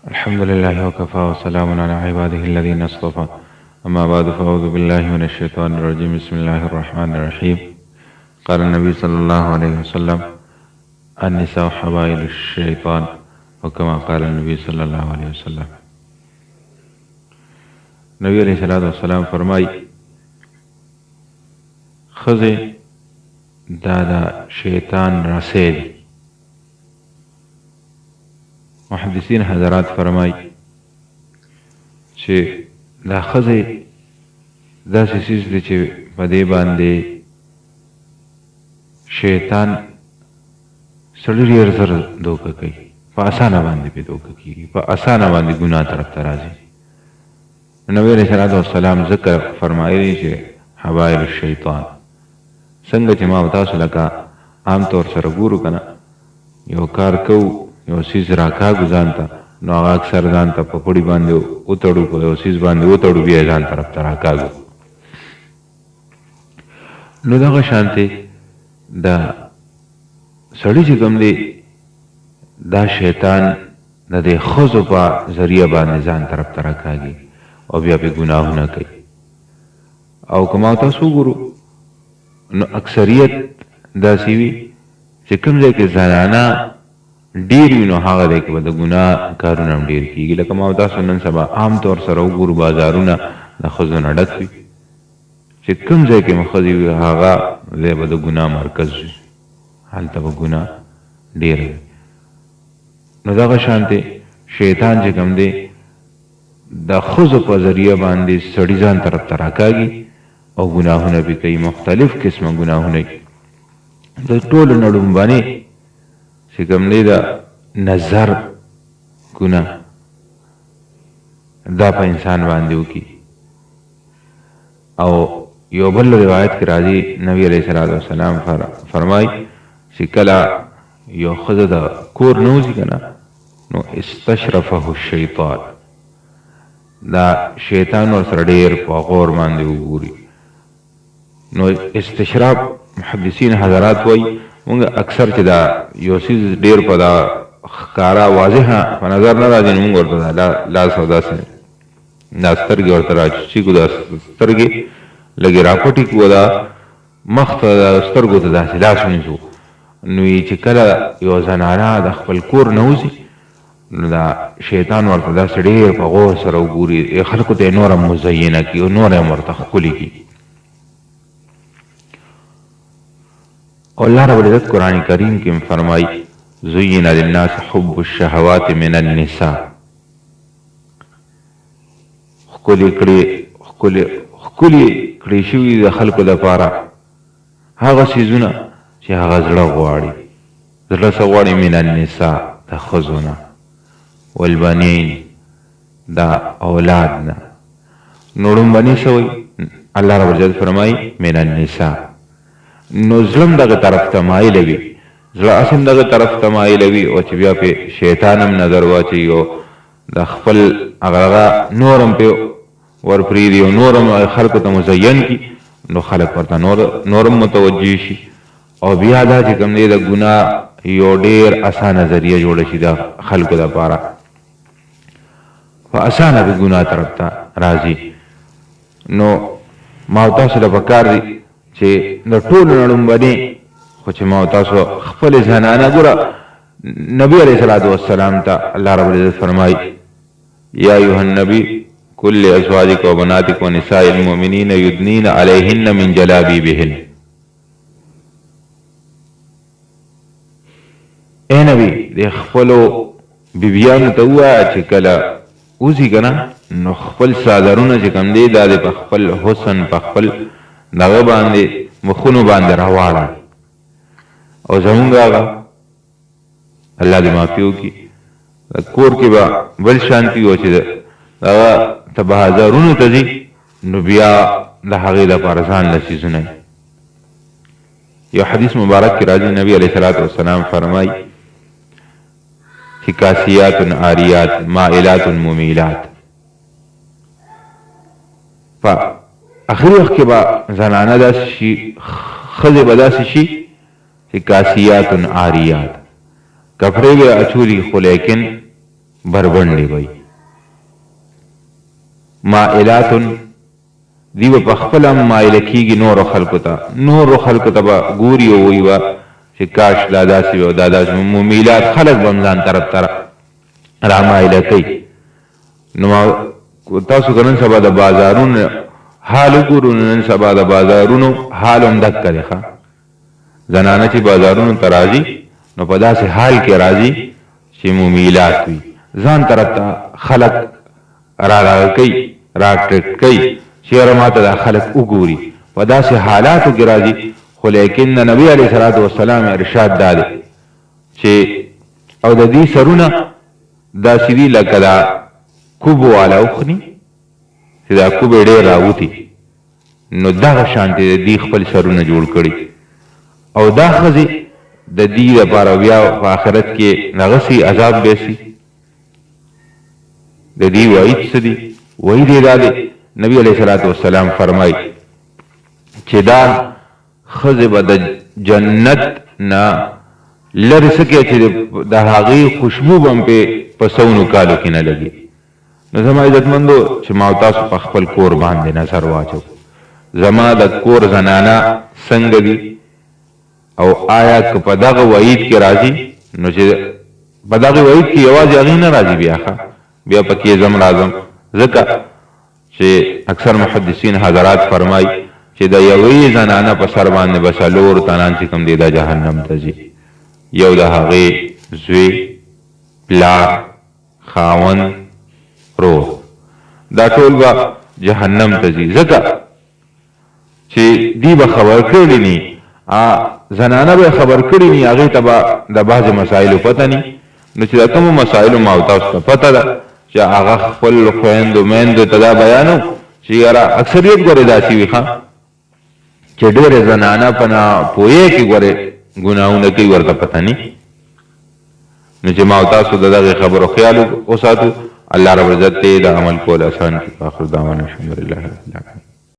الحمد لله وكفى وسلام على عباده الذين اصطفى. أما بعد فأعوذ بالله من الشيطان الرجيم. بسم الله الرحمن الرحيم. قال النبي صلى الله عليه وسلم: النساء حبائل الشيطان، وكما قال النبي صلى الله عليه وسلم. نبی علیہ الصلوۃ والسلام فرمائی خزه دا شیطان رسے دی. محدثین حضرات فرمائی چې دا خزه داسې څیز دی چې په دې باندې شیطان سړی ډېر زر دوکه کوي، په اسانه باندې پې دوکه کېږي، په اسانه باندې ګناه طرف ته راځي. نبی علیہ الصلوۃ والسلام ذکر فرمایلی چې حبائل الشیطان څنګه چې ما تاسو لکه عام طور سره ګورو که نه، یو کار کوو، یو څیز راکاږو ځان ته، نو هغه اکثر ځان ته په پړي باندې وتړو، په یو څیز باندې وتړو، بیا یې ځان طرف ته راکاږو. نو دغه شانتې د سړي چې کوم دی، دا شیطان د دې ښځو په ذریعه باندې ځان طرف ته راکاږي او بیا پې ګناهونه کوي. او که ما تاسو وګورو نو اکثریت داسې وي چې کوم ځای کې زنانه ډېر وي، نو هغه دی کې به د ګناه کارونه هم ډېر کېږي. لکه ما تاسو نن سبا عام طور سره وګورو بازارونه د ښځو نه ډک وي، چې کوم ځای کې هم ښځې وي هغه ځای به د ګناه مرکز وي، هلته به ګناه ډېره وي. نو دغه شانتې شیطان چې کوم دی د ښځو په ذریعه باندې سړي ځان طرف ته راکاږي او ګناهونه پې کوي، مختلف قسمه ګناهونه کوي. د ټولو نه لومبنې چې کوم دی د نظر ګناه دا په انسان باندې وکړي. او یو بل روایت کې راځي نبی علیہ الصلوۃ والسلام فرمایي چې کله یو ښځه د کور نه وځي که نه، نو استشرفه الشیطان، دا شیطان ورسره ډېر په غور باندې وګوري. نو استشراف محدثین حضرات وایي مونږ اکثر چې دا یو څیز ډېر په دا ښکاره واضحه په نظر نه راځي، نو مونږ ورته دا لاس او داسې دا سترګې ورته راچوچي کړو، دا سترګې لږې راپټې کړو، دا مخ ته د سترګو ته داسې لاس ونیسو. نو چې کله یو زنانه د خپل کور نه وځي، نو دا شیطان ورته داسې ډېر په غور سره وګوري، خلکو ته یې نوره مزینه کړي او نوره یې ورته ښکلي کړي. او الله رب العزت قرآن کریم کې فرمایي زین للناس حب الشهوات من النساء، ښکلي کړي شوي د خلکو دپاره هغه څیزونه چې هغه زړه غواړي. زړه څه غواړي؟ من النساء، د ښځو نه، والبنین، دا اولاد نه. نو لومبني څه وایي؟ الله رب العزت فرمایي من النساء. نو زړه دغه طرف ته مایله وي، زړه اصل دغه طرف ته مایله وي، او چې بیا پې شیطان هم نظر واچوي او د خپل هغه نور هم پې ورپرېږدي او نور هم خلکو ته مزین کړي، نو خلک ورته نور هم متوجه شي. او بیا دا چې کوم دی د ګناه یو ډېر اسانه ذریعه جوړه شي د خلکو دپاره، په اسانه پې ګناه طرف ته راځي. نو ما تاسو له پکار دي چې د ټولو نه لومبنې خو چې ما تاسو خپلې زنانه ګوره، نبي علیہ الصلوۃ والسلام ته الله رب العزت فرمایي یا ایها النبی کل ازواجک و بناتک و نساء المؤمنین یدنین علیهن من جلابیبهن. اے نبی د خپلو بیبیانو ته ووایه چې کله وځي که نه، نو خپل څادرونه چې کوم دی دا د په خپل حسن په خپل دغه باندې مخونو باندې راواړه. او زمونږ هغه الله دې معافي وکړي کور کې به بل شانتي و چې هغه ته به هزارونو ته ځي، نو بیا د هغې دپاره ځان له څیزونه. یو حدیث مبارک کې راځي نبی علیہ الصلوۃ والسلام فرمایي چې کاسیات عاریات مائلات ممیلات. په اخر وخت کې به زنانه داسې شي، ښځې به داسې شي چې کاسیات عاریات، کپڑے به اچولي خو لیکن بربندې وي. مائلاتن دی په خپل مایل کیږي نور خلکو ته به ګوري او وي چې کاش دا داسې وي او دا داسې ممیلات خلک به هم ځان طرف ته رامایله کوي. نو تاسو که نن سبا د بازارونو حال وګورو، نن سبا د بازارونو حال هم دقه دی ښه. زنانه چې بازارونو ته راځي نو په داسې حال کې راځي چې ممیلات وي، ځان طرف ته خلک را کوي، را ټریک کوي چې یاره ماته دا خلک وګوري، په داسې حالاتو کې راځي. خو لیکن د نبي علیه صلات وسلام ارشاد دا دی چې او د دې سرونه داسې دي لکه دا کوب والا وخني چې دا کوب یې ډېر راوتي، نو دغه شانتې د دې خپل سرونه جوړ کړي. او دا ښځې د دې لپاره بیا په آخرت کې دغسې عذاب به سي. د دې وعید څه دي؟ وعید یې دا دی، نبي علیه صلات وسلام فرمایي چې دا ښځې به د جنت نه لرې څه کوي چې د هغې خوشبو به هم په سونو کالو کې نه لګي. نو زما عزتمندو چې ما تاسو په خپل کور باندې نظر واچو، زما د کور زنانه څنګه دي او آیا که په دغه وعید کې راځي، نو چې په دغه وعید کې یوازې هغې نه راځي، بیا پکې زم راځم، ځکه چې اکثر محدثین حضرات فرمایي چې د یوې زنانه په سر باندې به څلور تنان چې کوم دی دا جهنم ته ځي. یو د هغې زوی، پلار، خاوند، رور، دا ټول به جهنم ته ځي، ځکه چې دی به خبر کړي ني، زنانه به خبر کړي ني، هغې ته به د بعضې مسایلو پته ني. نو چې د کومو مسایلو ما تاسو ته پته ده چې هغه خپل خویندو میندو ته دا بیانو چې یاره اکثریت ګورې داسې وي ښه چې ډېرې زنانه په ناپوهۍ کې ګورې ګناهونه کوي، ورته پته ني. نو چې ما تاسو د دغې خبرو خیال وساتو، الله رب العزت دې د عمل کول اسان کړي. آخر دعوانا الحمدلله رب العالمین.